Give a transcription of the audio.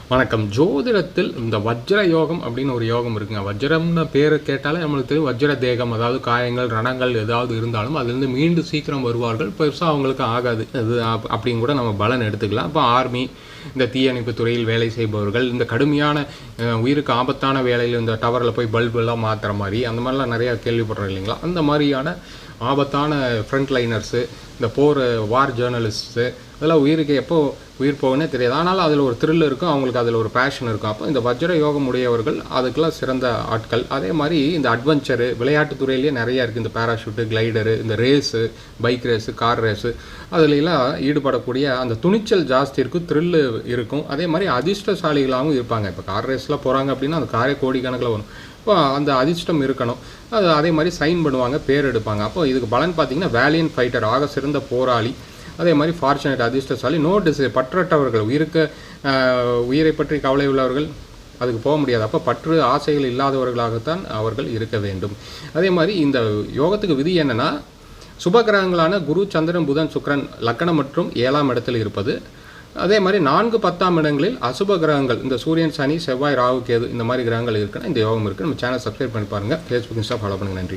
வணக்கம். ஜோதிடத்தில் இந்த வஜ்ர யோகம் அப்படின்னு ஒரு யோகம் இருக்குங்க. வஜ்ரம்னு பேர் கேட்டாலே நம்மளுக்கு தெரியும் வஜ்ர தேகம், அதாவது காயங்கள், ரணங்கள் ஏதாவது இருந்தாலும் அதுலேருந்து மீண்டு சீக்கிரம் வருவார்கள். பெருசாக அவங்களுக்கு ஆகாது. அது அப்படின்னு கூட நம்ம பலன் எடுத்துக்கலாம். இப்போ ஆர்மி, இந்த தீயணைப்பு துறையில் வேலை செய்பவர்கள், இந்த கடுமையான உயிருக்கு ஆபத்தான வேலையில் இந்த டவரில் போய் பல்பெல்லாம் மாற்றுற மாதிரி அந்த மாதிரிலாம் நிறையா கேள்விப்படுறோம் இல்லைங்களா? அந்த மாதிரியான ஆபத்தான ஃப்ரண்ட் லைனர்ஸு, இந்த வார் ஜேர்னலிஸ்ட்டு, அதெல்லாம் உயிருக்கு எப்போ உயிர் போகுன்னே தெரியாது. ஆனாலும் அதில் ஒரு த்ரில் இருக்கும், அவங்களுக்கு அதில் ஒரு பேஷன் இருக்கும். அப்போ இந்த வஜ்ர யோகம் உடையவர்கள் அதுக்கெல்லாம் சிறந்த ஆட்கள். அதே மாதிரி இந்த அட்வென்ச்சரு விளையாட்டுத் துறையிலேயே நிறையா இருக்குது. இந்த பேராஷூட்டு, கிளைடரு, இந்த race, bike race, car race, அதிலெல்லாம் ஈடுபடக்கூடிய அந்த துணிச்சல் ஜாஸ்தி இருக்கும், த்ரில்லு இருக்கும். அதே மாதிரி அதிர்ஷ்டசாலிகளாகவும் இருப்பாங்க. இப்போ கார் ரேஸில் போகிறாங்க அப்படின்னா அந்த காரே கோடிக்கணக்கில் வரும். இப்போ அந்த அதிர்ஷ்டம் இருக்கணும். அது அதே மாதிரி சைன் பண்ணுவாங்க, பேர் எடுப்பாங்க. அப்போ இதுக்கு பலன் பார்த்தீங்கன்னா வேலியன்ட் ஃபைட்டர், ஆக சிறந்த போராளி. அதே மாதிரி ஃபார்ச்சுனேட், அதிர்ஷ்டசாலி. பற்றற்றவர்கள், உயிரை பற்றி கவலை உள்ளவர்கள் அதுக்கு போக முடியாது. அப்போ பற்று ஆசைகள் இல்லாதவர்களாகத்தான் அவர்கள் இருக்க வேண்டும். அதே மாதிரி இந்த யோகத்துக்கு விதி என்னென்னா, சுபகிரகங்களான குரு, சந்திரன், புதன், சுக்கிரன் லக்கணம் மற்றும் 7ஆம் இடத்தில் இருப்பது. அதே மாதிரி 4, 10ஆம் இடங்களில் அசுப கிரகங்கள், இந்த சூரியன், சனி, செவ்வாய், ராகு, கேது, இந்த மாதிரி கிரகங்கள் இருக்குன்னா இந்த யோகம் இருக்குது. நம்ம சேனல் சப்ஸ்கிரைப் பண்ணி பாருங்கள். ஃபேஸ்புக், இன்ஸ்டா ஃபாலோ பண்ணுங்கள். நன்றி.